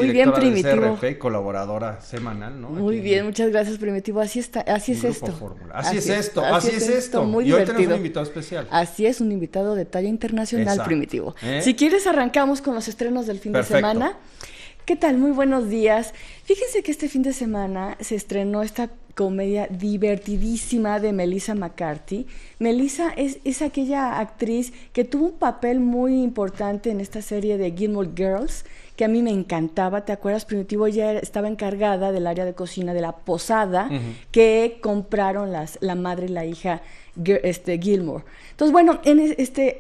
Muy bien, directora de Primitivo. CRP, colaboradora semanal, ¿no? Muy Aquí bien, en muchas gracias, Primitivo. Así está, así es Grupo esto. Fórmula. Así es esto. Muy Y hoy tenemos divertido. un invitado especial. Así es, un invitado de talla internacional, Exacto. Primitivo. ¿Eh? Si quieres, arrancamos con los estrenos del fin Perfecto. de semana. ¿Qué tal? Muy buenos días. Fíjense que este fin de semana se estrenó esta comedia divertidísima de Melissa McCarthy. Melissa es aquella actriz que tuvo un papel muy importante en esta serie de Gilmore Girls, que a mí me encantaba. ¿Te acuerdas, Primitivo? Ella estaba encargada del área de cocina de la posada que compraron la madre y la hija Gilmore. Entonces, bueno,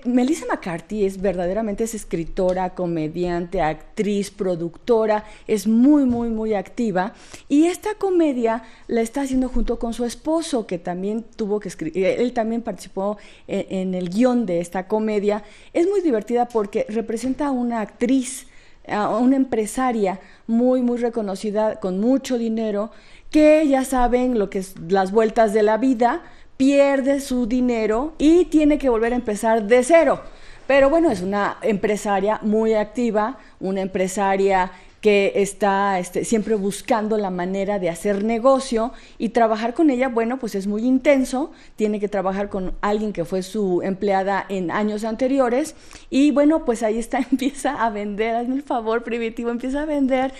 Melissa McCarthy es escritora, comediante, actriz, productora, es muy, muy, muy activa, y esta comedia la está haciendo junto con su esposo, que también tuvo que escribir, él también participó en el guión de esta comedia. Es muy divertida porque representa a una actriz, a una empresaria muy, muy reconocida, con mucho dinero, que ya saben lo que es las vueltas de la vida, pierde su dinero y tiene que volver a empezar de cero. Pero bueno, es una empresaria muy activa, una empresaria que está siempre buscando la manera de hacer negocio, y trabajar con ella, bueno, pues es muy intenso. Tiene que trabajar con alguien que fue su empleada en años anteriores, y bueno, pues ahí está, empieza a vender, hazme el favor, Primitivo, empieza a vender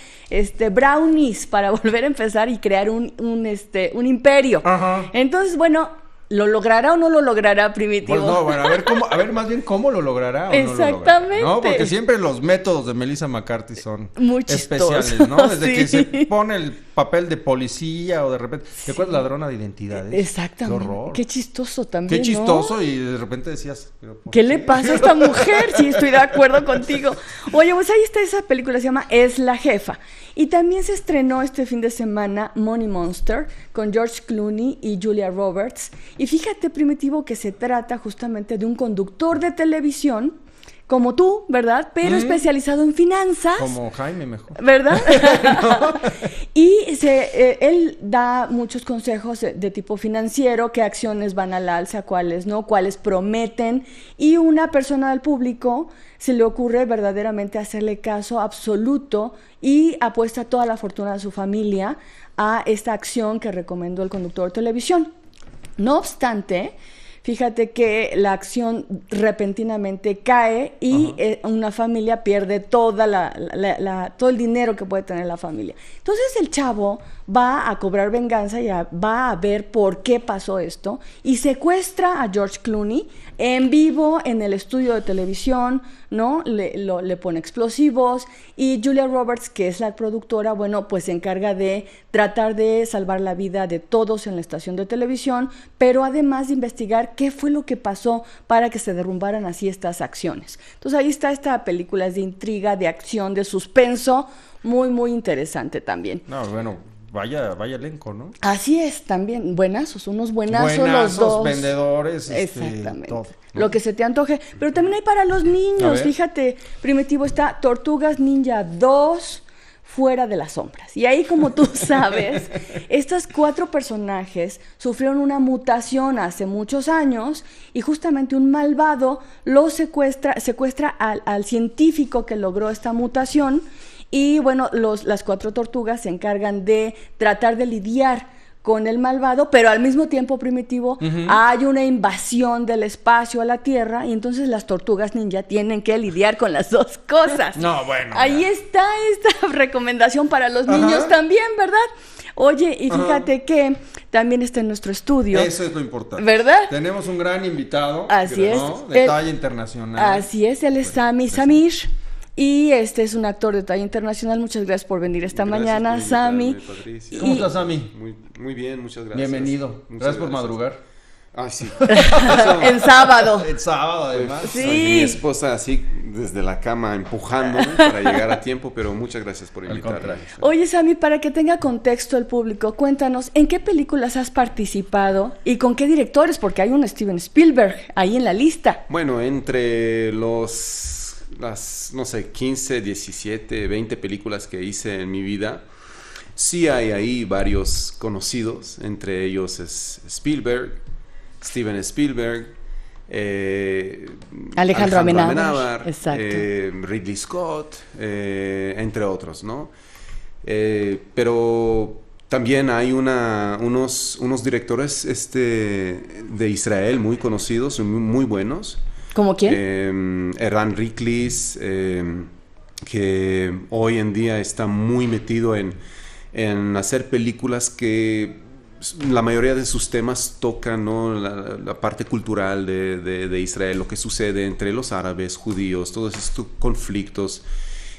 brownies para volver a empezar y crear un imperio. Ajá. Entonces, bueno, ¿lo logrará o no lo logrará, Primitivo? Pues no, bueno, a ver más bien cómo lo logrará o Exactamente. no lo logrará, ¿no? Porque siempre los métodos de Melissa McCarthy son muy especiales, chistosos, ¿no? Desde sí. que se pone el papel de policía o de repente... ¿Te acuerdas ladrona de identidades? Exactamente. Qué horror. Qué chistoso también, Qué chistoso, ¿no? y de repente decías... ¿pero por ¿Qué le pasa a esta mujer? Sí, estoy de acuerdo contigo. Oye, pues ahí está esa película, se llama Es la jefa. Y también se estrenó este fin de semana Money Monster con George Clooney y Julia Roberts. Y fíjate, Primitivo, que se trata justamente de un conductor de televisión, como tú, ¿verdad? Pero especializado en finanzas. Como Jaime mejor. ¿Verdad? Y él da muchos consejos de tipo financiero, qué acciones van al alza, cuáles no, cuáles prometen, y una persona del público se le ocurre verdaderamente hacerle caso absoluto y apuesta toda la fortuna de su familia a esta acción que recomendó el conductor de televisión. No obstante, fíjate que la acción repentinamente cae y una familia pierde todo el dinero que puede tener la familia. Entonces el chavo va a cobrar venganza y va a ver por qué pasó esto, y secuestra a George Clooney en vivo en el estudio de televisión, ¿no? Le pone explosivos, y Julia Roberts, que es la productora, bueno, pues se encarga de tratar de salvar la vida de todos en la estación de televisión, pero además de investigar qué fue lo que pasó para que se derrumbaran así estas acciones. Entonces ahí está esta película, es de intriga, de acción, de suspenso, muy, muy interesante también. No, bueno, vaya elenco, ¿no? Así es, también, unos buenazos los dos. Vendedores, exactamente. todo, ¿no? Lo que se te antoje. Pero también hay para los niños, fíjate, Primitivo, está Tortugas Ninja 2, Fuera de las sombras. Y ahí, como tú sabes, estos 4 personajes sufrieron una mutación hace muchos años, y justamente un malvado los secuestra al científico que logró esta mutación. Y bueno, las 4 tortugas se encargan de tratar de lidiar con el malvado, pero al mismo tiempo, Primitivo, hay una invasión del espacio a la Tierra, y entonces las tortugas ninja tienen que lidiar con las dos cosas. No, bueno. Ahí está esta recomendación para los niños también, ¿verdad? Oye, y fíjate que también está en nuestro estudio. Eso es lo importante. ¿Verdad? Tenemos un gran invitado. Así es. ¿no? De talla internacional. Así es, él es Sami Samir. Y es un actor de talla internacional. Muchas gracias por venir esta mañana, Sami. ¿Cómo estás, Sami? Muy bien, muchas gracias. Bienvenido. Gracias por madrugar. Ah, sí. En sábado. El sábado, además. Sí. Soy mi esposa así desde la cama empujándome para llegar a tiempo, pero muchas gracias por invitarme. Oye, Sami, para que tenga contexto el público, cuéntanos, ¿en qué películas has participado y con qué directores? Porque hay un Steven Spielberg ahí en la lista. Bueno, entre las, no sé, 15, 17, 20 películas que hice en mi vida, sí hay ahí varios conocidos. Entre ellos es Steven Spielberg, Alejandro Amenábar, exacto. Ridley Scott, entre otros, ¿no? Pero también hay unos directores de Israel muy conocidos, muy buenos. ¿Cómo quién? Eran Riklis, que hoy en día está muy metido en hacer películas que la mayoría de sus temas tocan, ¿no?, la parte cultural de Israel, lo que sucede entre los árabes, judíos, todos estos conflictos.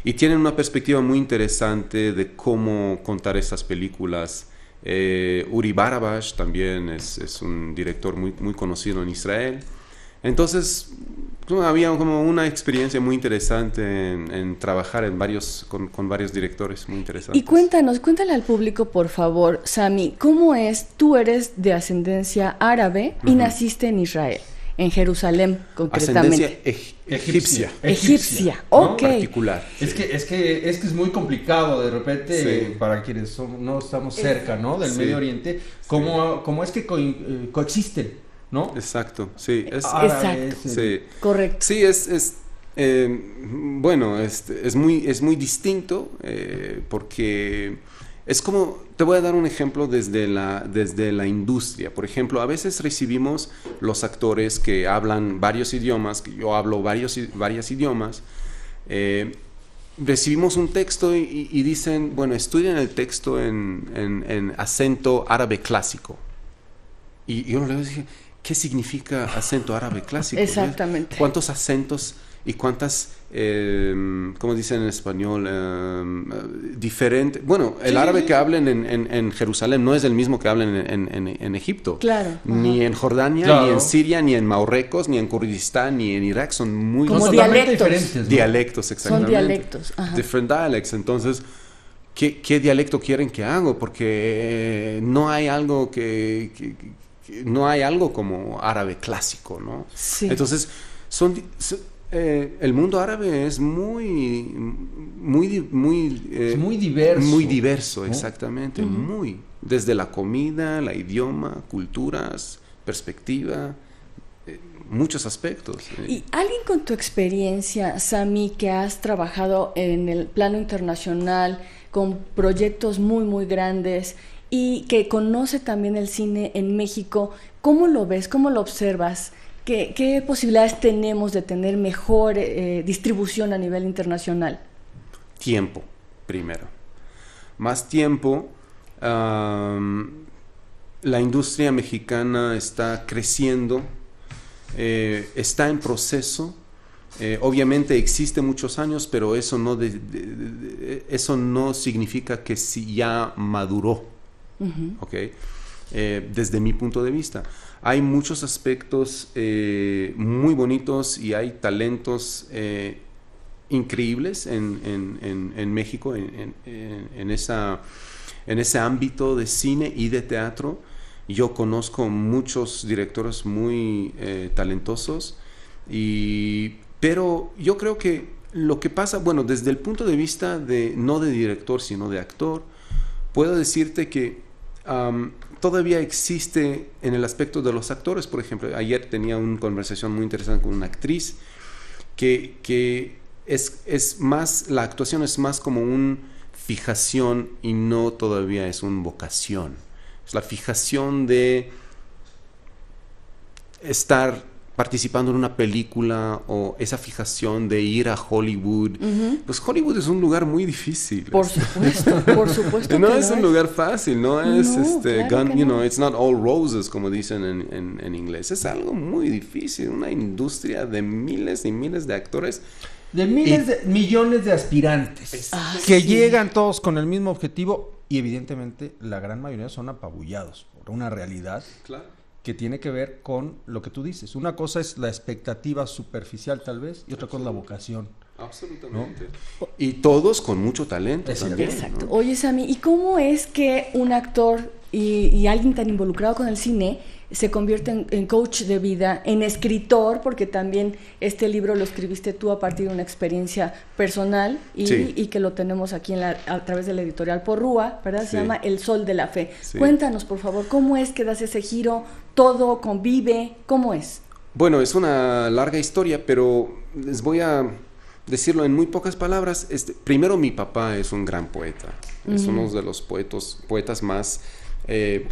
Y tienen una perspectiva muy interesante de cómo contar estas películas. Uri Barabash también es un director muy conocido en Israel. Entonces, había como una experiencia muy interesante en trabajar con varios directores muy interesantes. Y cuéntale al público, por favor, Sami, ¿cómo es? Tú eres de ascendencia árabe y naciste en Israel, en Jerusalén concretamente. Ascendencia Egipcia, ¿no? ok. Particular. Es que es muy complicado de repente para quienes no estamos cerca, ¿no, del Medio Oriente, cómo es que coexisten, ¿no? Exacto, sí. Exacto. Sí. Correcto. Sí, bueno, es muy distinto porque es como, te voy a dar un ejemplo desde la industria. Por ejemplo, a veces recibimos los actores que hablan varios idiomas, que yo hablo varios idiomas, recibimos un texto y dicen, bueno, estudian el texto en acento árabe clásico. Y yo le dije, ¿qué significa acento árabe clásico? Exactamente. ¿Ves? ¿Cuántos acentos y cuántas, cómo dicen en español, diferentes? Bueno, el árabe que hablan en Jerusalén no es el mismo que hablan en Egipto. Claro. Ni en Jordania, ni en Siria, ni en Marruecos, ni en Kurdistán, ni en Irak. Son muy como dialectos diferentes, ¿no? Dialectos, exactamente. Son dialectos. Ajá. Different dialects. Entonces, ¿qué dialecto quieren que haga? Porque no hay algo no hay algo como árabe clásico, ¿no? Sí. Entonces, el mundo árabe es muy diverso. Muy diverso, exactamente. Uh-huh. Desde la comida, la idioma, culturas, perspectiva, muchos aspectos. ¿Y alguien con tu experiencia, Sami, que has trabajado en el plano internacional con proyectos muy grandes y que conoce también el cine en México, cómo lo ves, cómo lo observas? ¿Qué posibilidades tenemos de tener mejor distribución a nivel internacional? Tiempo, primero. Más tiempo. La industria mexicana está creciendo, está en proceso. Obviamente existe muchos años, pero eso no significa que ya maduró. Uh-huh. ¿Okay? Desde mi punto de vista, hay muchos aspectos muy bonitos y hay talentos increíbles en México, en ese ámbito de cine y de teatro. Yo conozco muchos directores muy talentosos, pero yo creo que lo que pasa, bueno, desde el punto de vista no de director, sino de actor, puedo decirte que todavía existe en el aspecto de los actores. Por ejemplo, ayer tenía una conversación muy interesante con una actriz que es más, la actuación es más como una fijación y no todavía es una vocación. Es la fijación de estar participando en una película o esa fijación de ir a Hollywood. Uh-huh. Pues Hollywood es un lugar muy difícil. Por supuesto. No es un lugar fácil, no es claro it's not all roses, como dicen en inglés. Es algo muy difícil, una industria de miles y miles de actores. De millones de aspirantes que llegan todos con el mismo objetivo y evidentemente la gran mayoría son apabullados por una realidad. Claro. Que tiene que ver con lo que tú dices. Una cosa es la expectativa superficial tal vez y otra cosa es la vocación. Absolutamente. ¿No? Y todos con mucho talento también. Exacto. ¿No? Oye, Sami, ¿y cómo es que un actor y alguien tan involucrado con el cine se convierte en coach de vida, en escritor, porque también este libro lo escribiste tú a partir de una experiencia personal y que lo tenemos aquí a través de la editorial Porrúa, ¿verdad? Se llama El Sol de la Fe. Sí. Cuéntanos, por favor, ¿cómo es que das ese giro? ¿Todo convive? ¿Cómo es? Bueno, es una larga historia, pero les voy a decirlo en muy pocas palabras. Primero, mi papá es un gran poeta. Es uno de los poetas más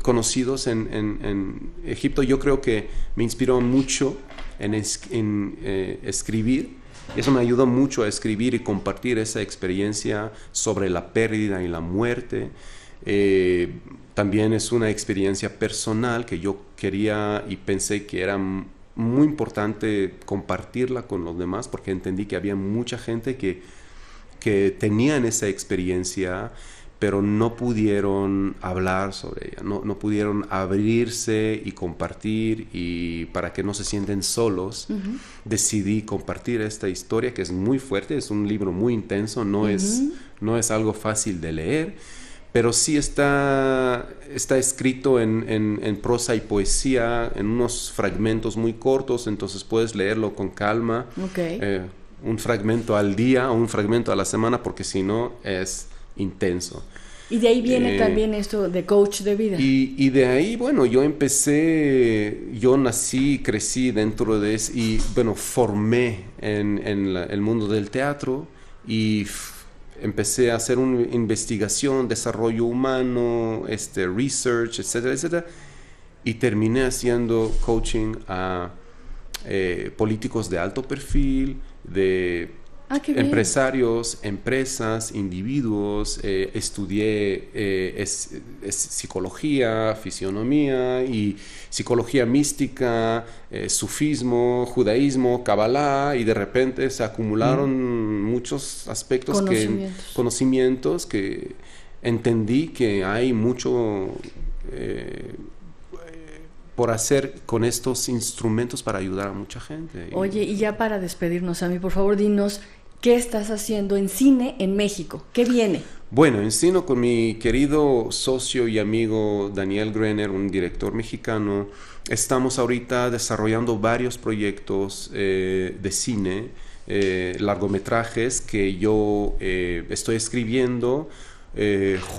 conocidos en Egipto. Yo creo que me inspiró mucho en escribir. Eso me ayudó mucho a escribir y compartir esa experiencia sobre la pérdida y la muerte. También es una experiencia personal que yo quería y pensé que era muy importante compartirla con los demás, porque entendí que había mucha gente que tenían esa experiencia, pero no pudieron hablar sobre ella, no pudieron abrirse y compartir, y para que no se sienten solos, decidí compartir esta historia que es muy fuerte, es un libro muy intenso, no es algo fácil de leer, pero sí está escrito en prosa y poesía, en unos fragmentos muy cortos, entonces puedes leerlo con calma, un fragmento al día o un fragmento a la semana, porque si no es intenso. Y de ahí viene también esto de coach de vida. Y de ahí, bueno, yo nací, crecí dentro de eso, y bueno, formé en el mundo del teatro, y empecé a hacer una investigación, desarrollo humano, research, etcétera, etcétera, y terminé haciendo coaching a políticos de alto perfil, de empresarios, empresas, individuos. Estudié psicología, fisionomía y psicología mística, sufismo, judaísmo, Kabbalah, y de repente se acumularon muchos aspectos, conocimientos que entendí que hay mucho por hacer con estos instrumentos para ayudar a mucha gente. Oye, y ya para despedirnos, Sammy, por favor, dinos qué estás haciendo en cine en México. ¿Qué viene? Bueno, en cine con mi querido socio y amigo Daniel Grener, un director mexicano. Estamos ahorita desarrollando varios proyectos de cine, largometrajes que yo estoy escribiendo.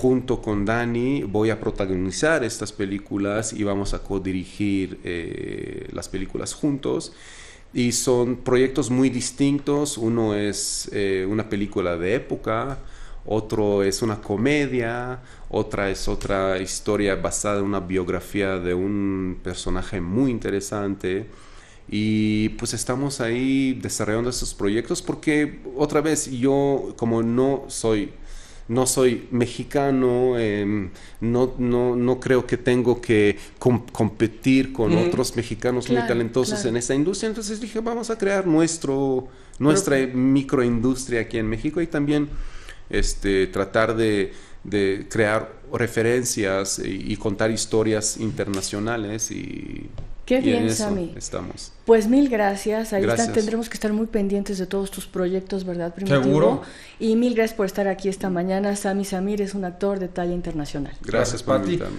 Junto con Dani voy a protagonizar estas películas y vamos a codirigir las películas juntos, y son proyectos muy distintos. Uno es una película de época, otro es una comedia, otra es otra historia basada en una biografía de un personaje muy interesante. Y pues estamos ahí desarrollando estos proyectos porque, otra vez, yo como no soy mexicano, no creo que tengo que competir con otros mexicanos muy talentosos en esa industria. Entonces dije, vamos a crear nuestra microindustria aquí en México, y también tratar de crear referencias y contar historias internacionales. Qué bien, en eso Sammy. Estamos. Pues mil gracias. Ahí Gracias. tendremos que estar muy pendientes de todos tus proyectos, ¿verdad, Primitivo? ¿Seguro? Y mil gracias por estar aquí esta mañana. Sammy Samir es un actor de talla internacional. Gracias por invitarme.